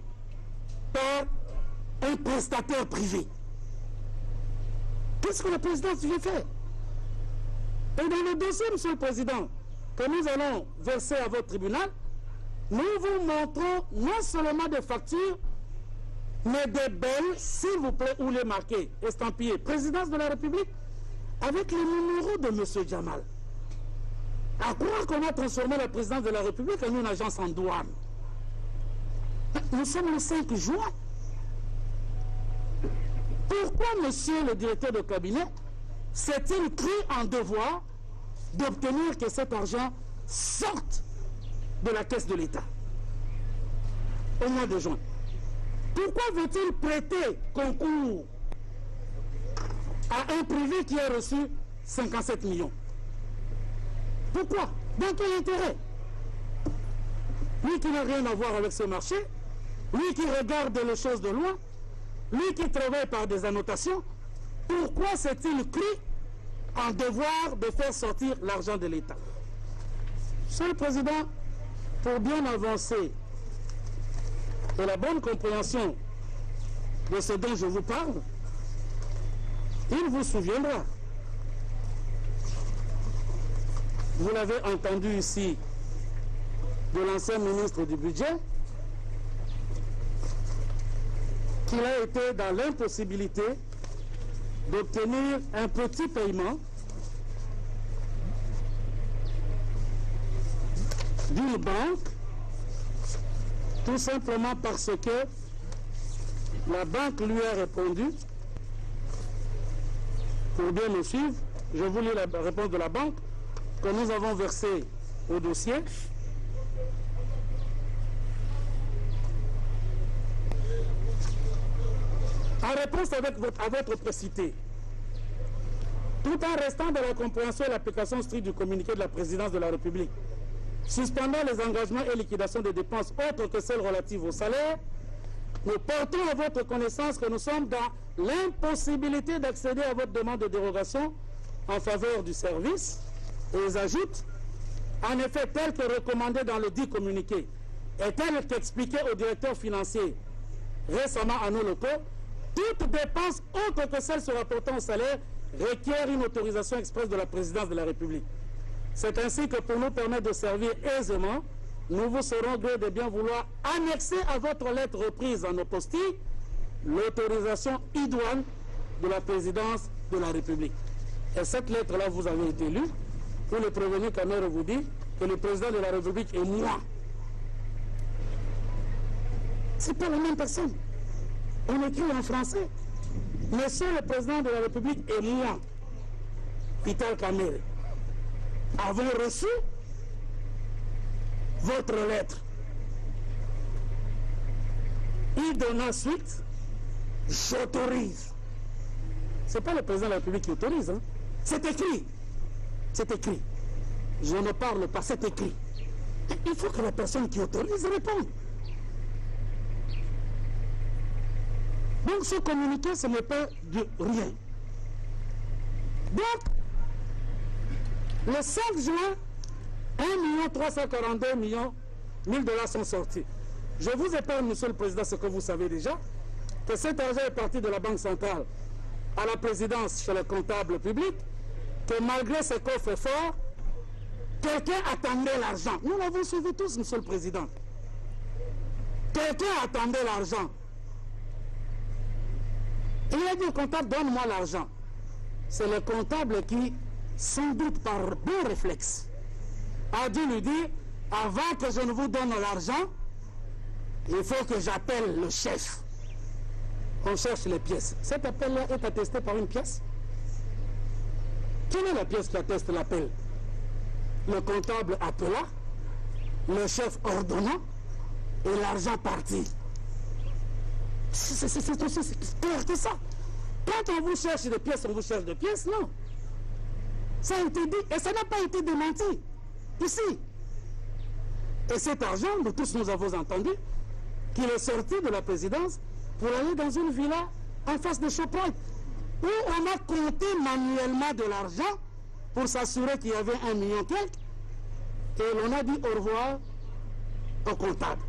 par un prestataire privé? Qu'est-ce que la présidence vient faire? Et dans le dossier, Monsieur le Président, que nous allons verser à votre tribunal, nous vous montrons non seulement des factures, mais des belles, s'il vous plaît, où les marqués, estampillés, présidence de la République, avec les numéros de M. Jamal. À croire qu'on a transformé la présidence de la République en une agence en douane. Nous sommes le 5 juin. Pourquoi, monsieur le directeur de cabinet, s'est-il cru en devoir d'obtenir que cet argent sorte de la caisse de l'État au mois de juin? Pourquoi veut-il prêter concours à un privé qui a reçu 57 millions? Pourquoi? Dans quel intérêt? Lui qui n'a rien à voir avec ce marché, lui qui regarde les choses de loin, lui qui travaille par des annotations, pourquoi s'est-il cru en devoir de faire sortir l'argent de l'État? Monsieur le Président, pour bien avancer et la bonne compréhension de ce dont je vous parle, il vous souviendra, vous l'avez entendu ici, de l'ancien ministre du Budget, qu'il a été dans l'impossibilité d'obtenir un petit paiement d'une banque, tout simplement parce que la banque lui a répondu, pour bien me suivre, je vous lis la réponse de la banque, que nous avons versée au dossier. En réponse à votre précité, tout en restant dans la compréhension et l'application stricte du communiqué de la présidence de la République, suspendant les engagements et liquidations des dépenses autres que celles relatives au salaire, nous portons à votre connaissance que nous sommes dans l'impossibilité d'accéder à votre demande de dérogation en faveur du service. Et ils ajoutent, en effet, tel que recommandé dans le dit communiqué et tel qu'expliqué au directeur financier récemment à nos locaux, toute dépense autre que celle se rapportant au salaire requiert une autorisation expresse de la présidence de la République. C'est ainsi que pour nous permettre de servir aisément, nous vous serons gré de bien vouloir annexer à votre lettre reprise en apostille l'autorisation idoine de la présidence de la République. Et cette lettre-là, vous avez été lue, où le prévenu Kamere vous dit que le président de la République est moi. C'est pas la même personne. On écrit en français. Monsieur le président de la République et moi, Vital Kamerhe, avons reçu votre lettre. Il donna suite, j'autorise. Ce n'est pas le président de la République qui autorise, hein. C'est écrit. C'est écrit. Je ne parle pas, c'est écrit. Il faut que la personne qui autorise réponde. Donc ce communiqué, ce n'est pas de rien. Donc, le 5 juin, 1 342 000 $ sont sortis. Je vous épargne, Monsieur le Président, ce que vous savez déjà, que cet argent est parti de la Banque centrale à la présidence chez le comptable public, que malgré ce coffre fort, quelqu'un attendait l'argent. Nous l'avons suivi tous, Monsieur le Président. Quelqu'un attendait l'argent. Il a dit au comptable, donne-moi l'argent. C'est le comptable qui, sans doute par bon réflexe, a dû lui dire, avant que je ne vous donne l'argent, il faut que j'appelle le chef. On cherche les pièces. Cet appel-là est attesté par une pièce. Quelle est la pièce qui atteste l'appel? Le comptable appela, le chef ordonna, et l'argent partit. C'est clair que ça. Quand on vous cherche des pièces, on vous cherche des pièces, non. Ça a été dit, et ça n'a pas été démenti. Ici. Et cet argent, nous tous nous avons entendu, qu'il est sorti de la présidence pour aller dans une villa en face de Shoprite, où on a compté manuellement de l'argent pour s'assurer qu'il y avait 1 million quelque, et l'on a dit au revoir au comptable.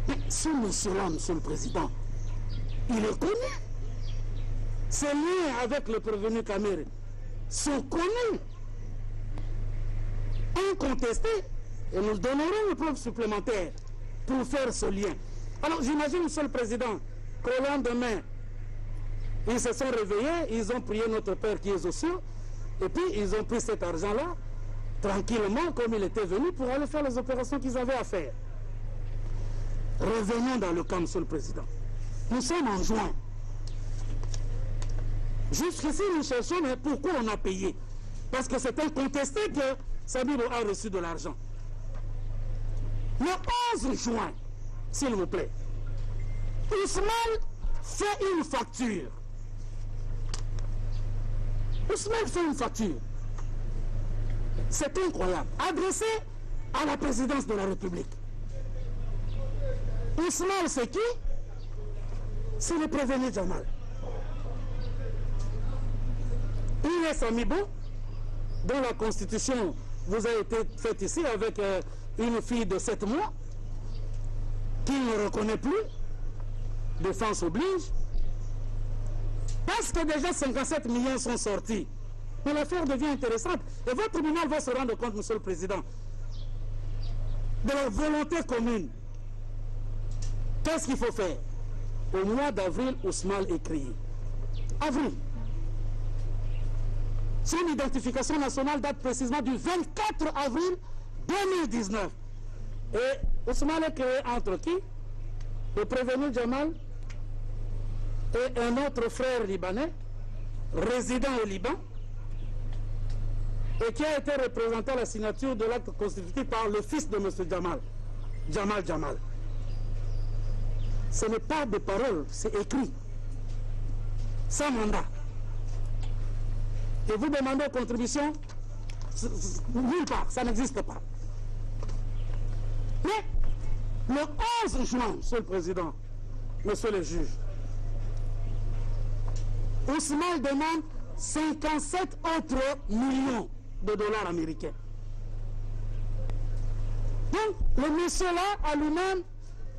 Mais ce monsieur-là, Monsieur le Président, il est connu. Ses liens avec le prévenu Kamere sont connus, incontestés, et nous donnerons une preuve supplémentaire pour faire ce lien. Alors j'imagine, Monsieur le Président, qu'au lendemain, ils se sont réveillés, ils ont prié notre Père qui est aux cieux, et puis ils ont pris cet argent-là, tranquillement, comme il était venu, pour aller faire les opérations qu'ils avaient à faire. Revenons dans le cas, Monsieur le Président. Nous sommes en juin. Jusqu'ici, nous cherchons, mais pourquoi on a payé? Parce que c'est incontesté que Samibo a reçu de l'argent. Le 11 juin, s'il vous plaît, Ousmane fait une facture. Ousmane fait une facture. C'est incroyable. Adressée à la présidence de la République. Ousmane, c'est qui? C'est le prévenu Jamal. Inès Samibo, dont la constitution vous a été faite ici avec une fille de 7 mois, qui ne reconnaît plus, défense oblige, parce que déjà 57 millions sont sortis. Mais l'affaire devient intéressante. Et votre tribunal va se rendre compte, Monsieur le Président, de la volonté commune. Qu'est-ce qu'il faut faire? Au mois d'avril, Ousmane est créé. Avril. Son identification nationale date précisément du 24 avril 2019. Et Ousmane est créé entre qui? Le prévenu Jamal et un autre frère libanais, résident au Liban, et qui a été représenté à la signature de l'acte constitutif par le fils de M. Jamal. Ce n'est pas des paroles, c'est écrit. Sans mandat. Et vous demandez contribution, nulle part, ça n'existe pas. Mais le 11 juin, Monsieur le Président, Monsieur le juge, Ousmane demande 57 autres millions de dollars américains. Donc, le monsieur-là, à lui-même,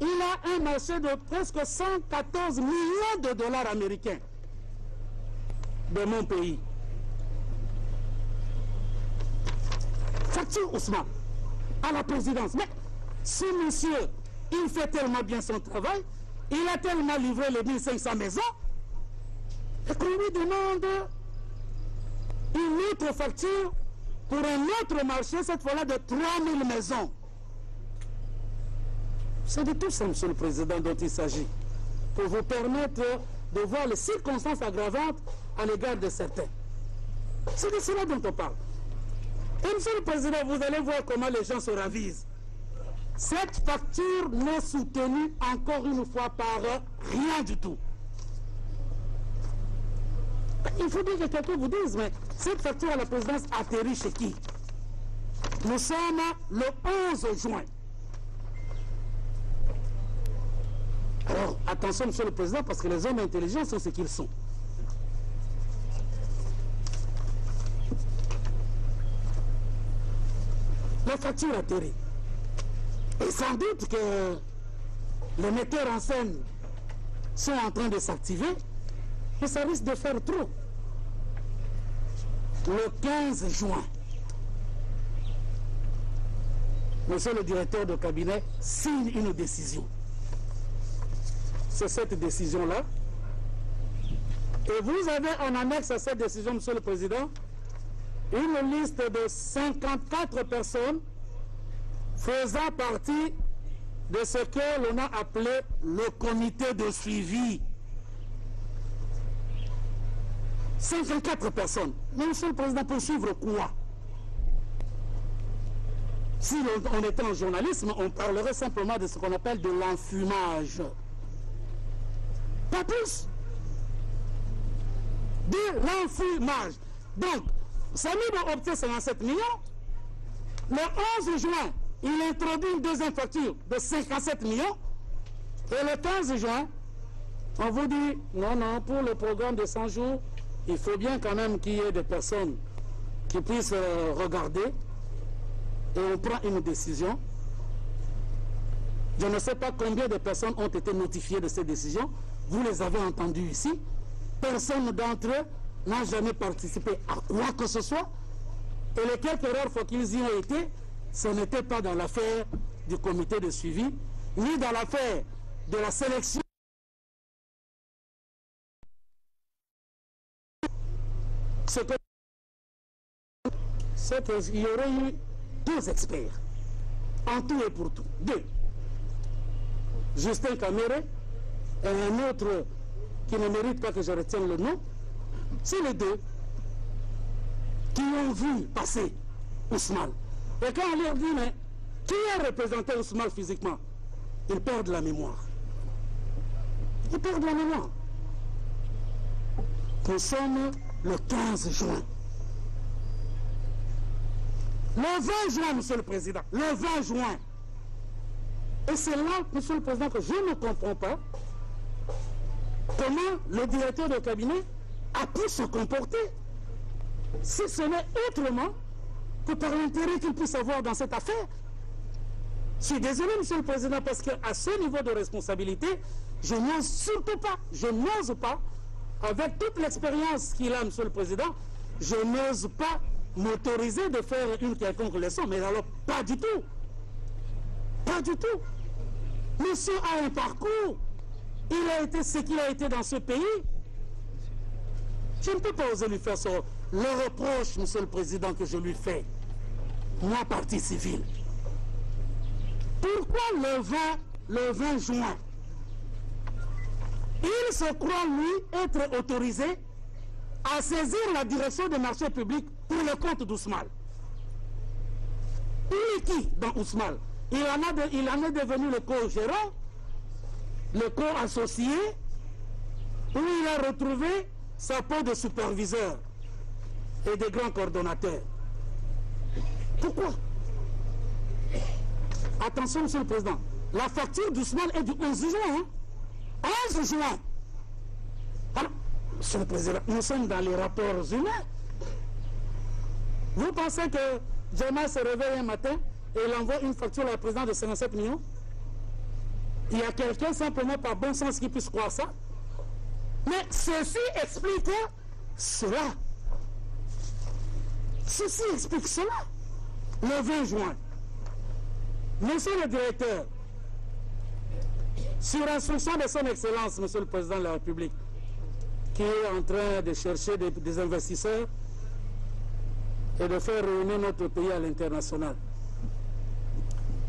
il a un marché de presque 114 millions de dollars américains de mon pays. Facture Ousmane à la présidence. Mais ce monsieur, il fait tellement bien son travail, il a tellement livré les 1500 maisons, et qu'on lui demande une autre facture pour un autre marché, cette fois-là de 3000 maisons. C'est de tout ça, Monsieur le Président, dont il s'agit, pour vous permettre de voir les circonstances aggravantes à l'égard de certains. C'est de cela dont on parle. Et Monsieur le Président, vous allez voir comment les gens se ravisent. Cette facture n'est soutenue encore une fois par rien du tout. Il faut dire que quelqu'un vous dise, mais cette facture à la présidence atterrit chez qui? Nous sommes le 11 juin. Alors, attention, Monsieur le Président, parce que les hommes intelligents sont ce qu'ils sont. La facture atterrit. Et sans doute que les metteurs en scène sont en train de s'activer, et ça risque de faire trop. Le 15 juin, Monsieur le directeur de cabinet signe une décision. C'est cette décision-là. Et vous avez en annexe à cette décision, Monsieur le Président, une liste de 54 personnes faisant partie de ce que l'on a appelé le comité de suivi. 54 personnes. Mais Monsieur le Président, pour suivre quoi? Si on était en journalisme, on parlerait simplement de ce qu'on appelle de l'enfumage. Pas plus. De l'enfumage. Donc, Samibo obtient 57 millions. Le 11 juin, il introduit une deuxième facture de 57 millions. Et le 15 juin, on vous dit, non, non, pour le programme de 100 jours, il faut bien quand même qu'il y ait des personnes qui puissent regarder. Et on prend une décision. Je ne sais pas combien de personnes ont été notifiées de ces décisions. Vous les avez entendues ici. Personne d'entre eux n'a jamais participé à quoi que ce soit. Et les quelques rares fois qu'ils y ont été, ce n'était pas dans l'affaire du comité de suivi, ni dans l'affaire de la sélection. C'est qu'il y aurait eu 2 experts, en tout et pour tout. 2. Justin Caméré et un autre qui ne mérite pas que je retienne le nom, c'est les deux qui ont vu passer Ousmane. Et quand on leur dit, mais qui a représenté Ousmane physiquement? Ils perdent la mémoire. Ils perdent la mémoire. Nous sommes le 15 juin. Le 20 juin, Monsieur le Président, le 20 juin. Et c'est là, Monsieur le Président, que je ne comprends pas comment le directeur de cabinet a pu se comporter, si ce n'est autrement que par l'intérêt qu'il puisse avoir dans cette affaire. Je suis désolé, Monsieur le Président, parce qu'à ce niveau de responsabilité, je n'ose surtout pas, je n'ose pas, avec toute l'expérience qu'il a, Monsieur le Président, je n'ose pas m'autoriser de faire une quelconque leçon, mais alors pas du tout. Pas du tout. Monsieur a un parcours, il a été ce qu'il a été dans ce pays. Je ne peux pas oser lui faire le reproche, Monsieur le Président, que je lui fais. Moi, partie civile. Pourquoi le 20 juin, il se croit, lui, être autorisé à saisir la direction des marchés publics pour le compte d'Ousmane? Il est qui dans Ousmane? Il en est devenu le co-gérant, le co-associé, où il a retrouvé sa peau de superviseur et de grand coordonnateur. Pourquoi? Attention, Monsieur le Président, la facture d'Ousmane est du 11 juin. Hein? 11 juin. Alors, Monsieur le Président, nous sommes dans les rapports humains. Vous pensez que Jamal se réveille un matin et il envoie une facture à la présidente de 57 millions? Il y a quelqu'un simplement par bon sens qui puisse croire ça? Mais ceci explique cela. Ceci explique cela. Le 20 juin, Monsieur le directeur, sur instruction de son Excellence, Monsieur le Président de la République, qui est en train de chercher des investisseurs et de faire réunir notre pays à l'international,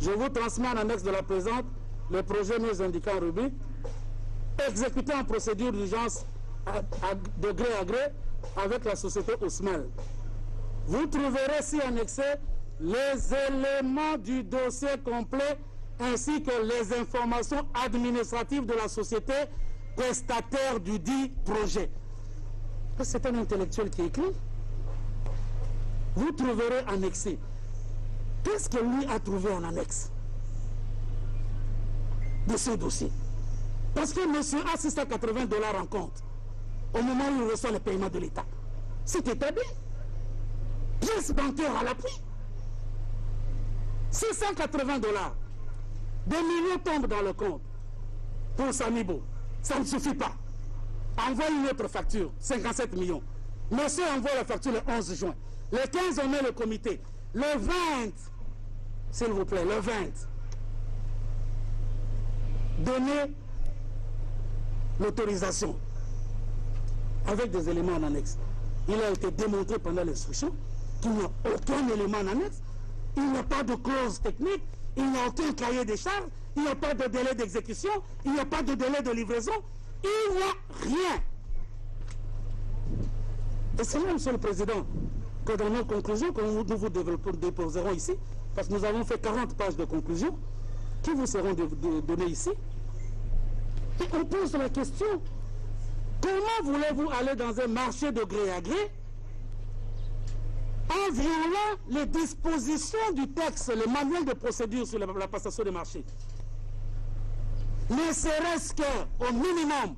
je vous transmets en annexe de la présente le projet nous indiquant en rubrique, exécuté en procédure d'urgence de gré à gré avec la société Ousmane. Vous trouverez ici annexé les éléments du dossier complet ainsi que les informations administratives de la société prestataire du dit projet. C'est un intellectuel qui écrit. Vous trouverez annexé. Qu'est-ce que lui a trouvé en annexe de ce dossier? Parce que monsieur a $680 en compte au moment où il reçoit le paiement de l'État. C'est établi. Pièce bancaire à l'appui. $680. Des millions tombent dans le compte pour Samibo. Ça ne suffit pas. Envoie une autre facture, 57 millions. Monsieur envoie la facture le 11 juin. Le 15, on met le comité. Le 20, s'il vous plaît, le 20, donnez l'autorisation avec des éléments en annexe. Il a été démontré pendant l'instruction qu'il n'y a aucun élément en annexe. Il n'y a pas de clause technique, il n'y a aucun cahier des charges, il n'y a pas de délai d'exécution, il n'y a pas de délai de livraison, il n'y a rien. Et c'est là, Monsieur le Président, que dans nos conclusions, que nous vous déposerons ici, parce que nous avons fait 40 pages de conclusions, qui vous seront données ici, et on pose la question, comment voulez-vous aller dans un marché de gré à gré en violant les dispositions du texte, le manuel de procédure sur la passation des marchés? Ne serait-ce qu'au minimum,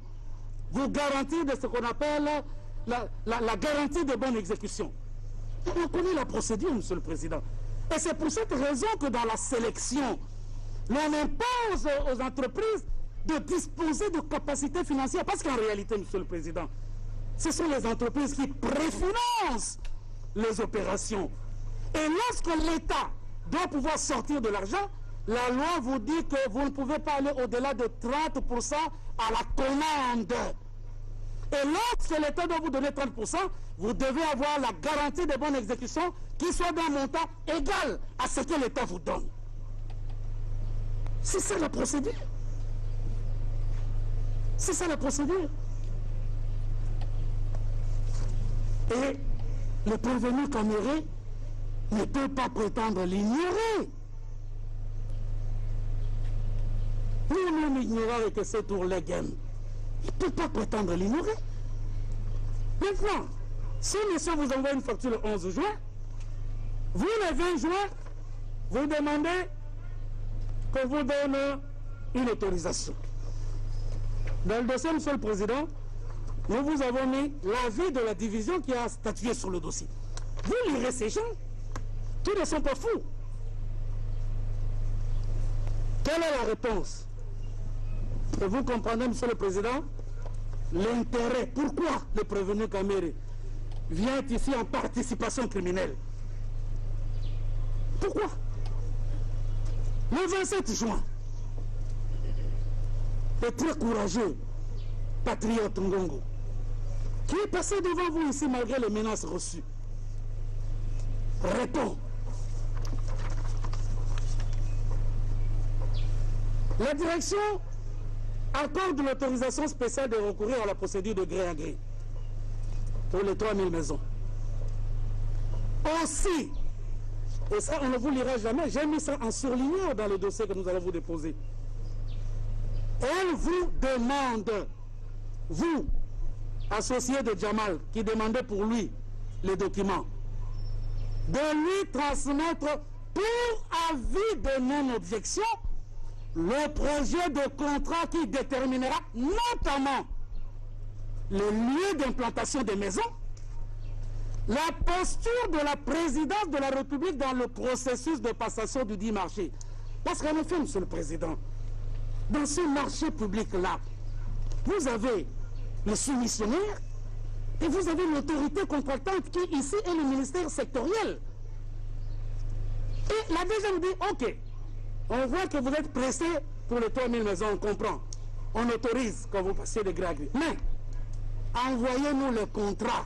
vous garantir de ce qu'on appelle la garantie de bonne exécution. On connaît la procédure, Monsieur le Président. Et c'est pour cette raison que dans la sélection, l'on impose aux entreprises de disposer de capacités financières. Parce qu'en réalité, Monsieur le Président, ce sont les entreprises qui préfinancent les opérations. Et lorsque l'État doit pouvoir sortir de l'argent, la loi vous dit que vous ne pouvez pas aller au-delà de 30% à la commande. Et lorsque l'État doit vous donner 30%, vous devez avoir la garantie de bonne exécution qui soit d'un montant égal à ce que l'État vous donne. C'est ça la procédure. C'est ça la procédure. Et le prévenu Caméré ne peut pas prétendre l'ignorer. Nous ignorons que c'est pour les games. Il ne peut pas prétendre l'ignorer. Maintenant, si monsieur vous envoie une facture le 11 juin, vous le 20 juin, vous demandez qu'on vous donne une autorisation. Dans le dossier, monsieur le Président, nous vous avons mis l'avis de la division qui a statué sur le dossier. Vous lirez ces gens, qui ne sont pas fous. Quelle est la réponse? Et vous comprenez, monsieur le Président, l'intérêt. Pourquoi le prévenu Caméré vient ici en participation criminelle? Pourquoi? Le 27 juin, le très courageux patriote Ngongo, qui est passé devant vous ici malgré les menaces reçues, répond. La direction accorde l'autorisation spéciale de recourir à la procédure de gré à gré pour les 3000 maisons. Aussi, et ça on ne vous lira jamais, j'ai mis ça en surlignant dans le dossier que nous allons vous déposer. Elle vous demande, vous, associé de Jamal, qui demandait pour lui les documents, de lui transmettre pour avis de non-objection le projet de contrat qui déterminera notamment le lieu d'implantation des maisons, la posture de la présidence de la République dans le processus de passation du dit marché. Parce qu'en effet, monsieur le Président, dans ce marché public-là, vous avez le soumissionnaire et vous avez l'autorité contractante qui ici est le ministère sectoriel. Et la deuxième dit, ok, on voit que vous êtes pressé pour les 3000 maisons, on comprend. On autorise quand vous passez de gré à gré. Mais, envoyez-nous le contrat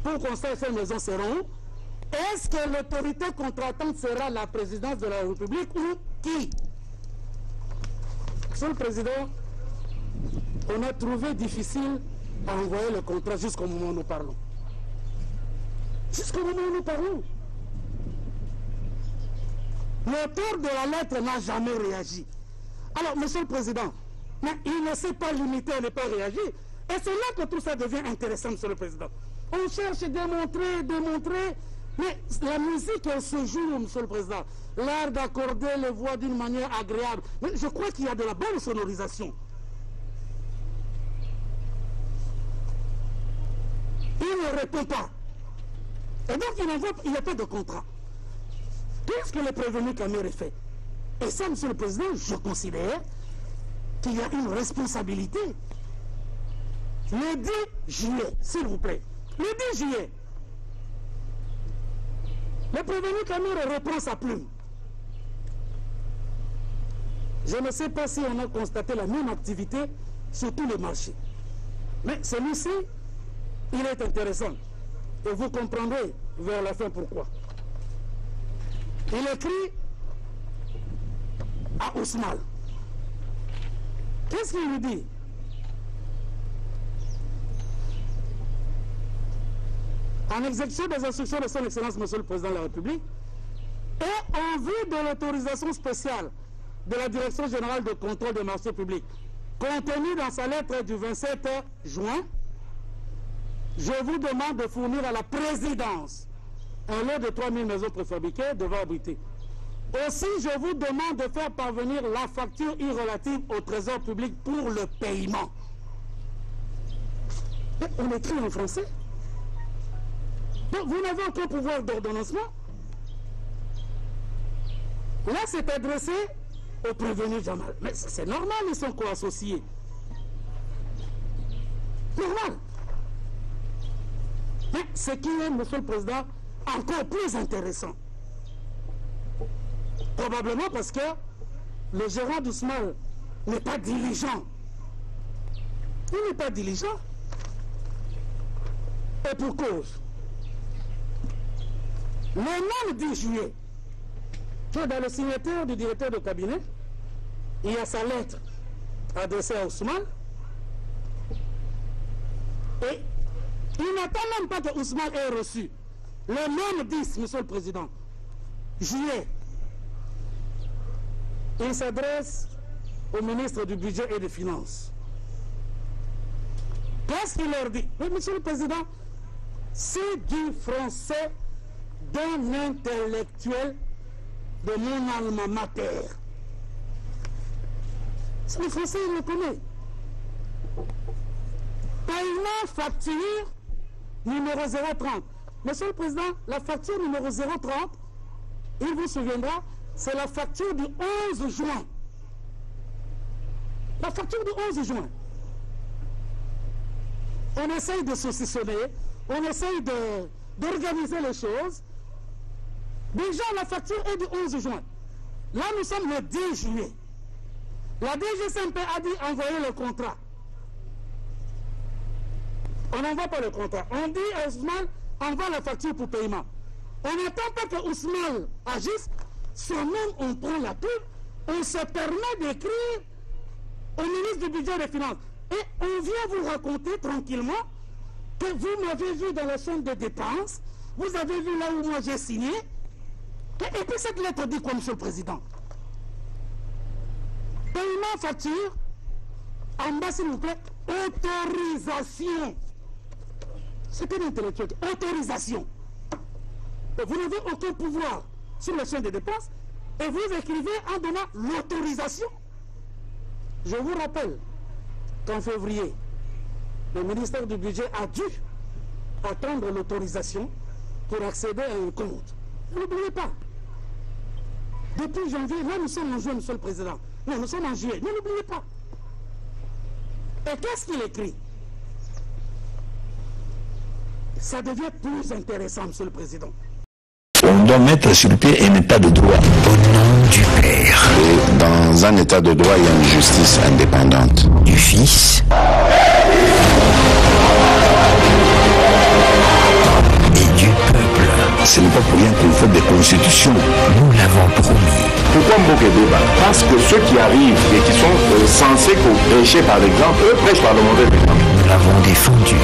pour qu'on sache ces maisons seront où. Est-ce que l'autorité contractante sera la présidence de la République ou qui? Monsieur le Président, on a trouvé difficile à envoyer le contrat jusqu'au moment où nous parlons. Jusqu'au moment où nous parlons. L'auteur de la lettre n'a jamais réagi. Alors, monsieur le Président, mais il ne s'est pas limité à ne pas réagir. Et c'est là que tout ça devient intéressant, monsieur le Président. On cherche à démontrer, mais la musique, elle se joue, monsieur le Président. L'art d'accorder les voix d'une manière agréable. Mais je crois qu'il y a de la bonne sonorisation. Il ne répond pas. Et donc, il n'y a pas de contrat. Qu'est-ce que le prévenu Caméré fait? Et ça, monsieur le Président, je considère qu'il y a une responsabilité. Le 10 juillet, s'il vous plaît, le 10 juillet, le prévenu Caméré reprend sa plume. Je ne sais pas si on a constaté la même activité sur tous les marchés. Mais celui-ci, il est intéressant. Et vous comprendrez vers la fin pourquoi. Il écrit à Ousmane. Qu'est-ce qu'il lui dit? En exécution des instructions de son Excellence, Monsieur le Président de la République, et en vue de l'autorisation spéciale de la Direction générale de contrôle des marchés publics, contenue dans sa lettre du 27 juin, je vous demande de fournir à la présidence un lot de 3000 maisons préfabriquées devant abriter. Aussi, je vous demande de faire parvenir la facture irrelative au trésor public pour le paiement. Et on écrit en français. Donc, vous n'avez aucun pouvoir d'ordonnancement. Là, c'est adressé au prévenu Jamal. Mais c'est normal, ils sont co-associés. Normal. Mais ce qui est, Monsieur le Président, encore plus intéressant. Probablement parce que le gérant d'Ousmane n'est pas diligent. Il n'est pas diligent. Et pour cause. Le même 10 juillet, que dans le signataire du directeur de cabinet, il y a sa lettre adressée à Ousmane et Il n'attend même pas que Ousmane ait reçu. Le même 10, Monsieur le Président, juillet, il s'adresse au ministre du Budget et des Finances. Qu'est-ce qu'il leur dit? Oui, Monsieur le Président, c'est du français d'un intellectuel de mon alma mater. C'est le français, il le connaît. Paiement facture numéro 030. Monsieur le Président, la facture numéro 030, il vous souviendra, c'est la facture du 11 juin. La facture du 11 juin. On essaye de saucissonner, on essaye d'organiser les choses. Déjà, la facture est du 11 juin. Là, nous sommes le 10 juillet. La DGCMP a dit envoyer le contrat. On n'envoie pas le contrat. On dit à Ousmane, envoie la facture pour paiement. On n'attend pas que Ousmane agisse. Soi-même, on prend la pub. On se permet d'écrire au ministre du Budget et des Finances. Et on vient vous raconter tranquillement que vous m'avez vu dans la chaîne de dépenses. Vous avez vu là où moi j'ai signé. Et puis cette lettre dit quoi, Monsieur le Président? Paiement facture, en bas s'il vous plaît, autorisation. C'est un intellectuel, autorisation. Vous n'avez aucun pouvoir sur la chaîne de dépenses et vous écrivez en donnant l'autorisation. Je vous rappelle qu'en février, le ministère du Budget a dû attendre l'autorisation pour accéder à un compte. N'oubliez pas. Depuis janvier, là nous sommes en juillet, Monsieur le Président. Non, nous sommes en juillet, ne l'oubliez pas. Et qu'est-ce qu'il écrit? Ça devient plus intéressant, Monsieur le Président. On doit mettre sur pied un état de droit. Au nom du Père. Et dans un état de droit, il y a une justice indépendante. Du Fils. Et du peuple. Ce n'est pas pour rien qu'on fait des constitutions. Nous l'avons promis. Pourquoi Mboké débat? Parce que ceux qui arrivent et qui sont censés prêcher par l'exemple, eux prêchent par le mauvais exemple. Nous l'avons défendu.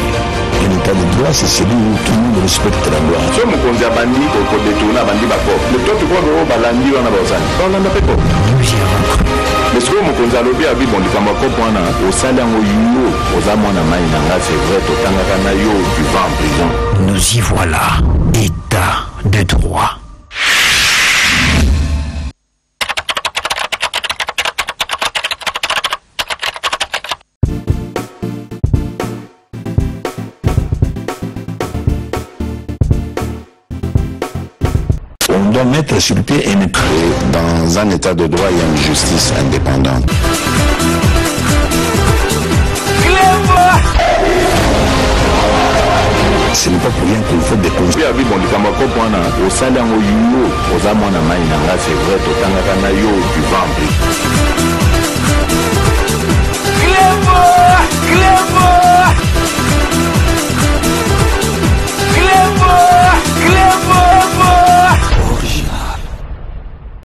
Un état de droit, c'est celui où tout le monde respecte la loi. Si on me bandi pour détourner bandi bako, le toi tu crois que balandi on a besoin. On en a pas. Nous y avons cru. Mais ce que mon konzalobi a vu bon likamako point au salaire au yo, aux amons na mai nanga c'est vrai to tangaka na yo tu vas en prison. Nous y voilà. État de droit. On doit mettre sur pied un état. Et dans un état de droit, il y a une justice indépendante. Ce n'est pas pour rien qu'on fait des constitutions. Oui, bon, likamako point au salaire au yo, aux amons na mai nanga c'est vrai to tangaka na yo tu vas en prison.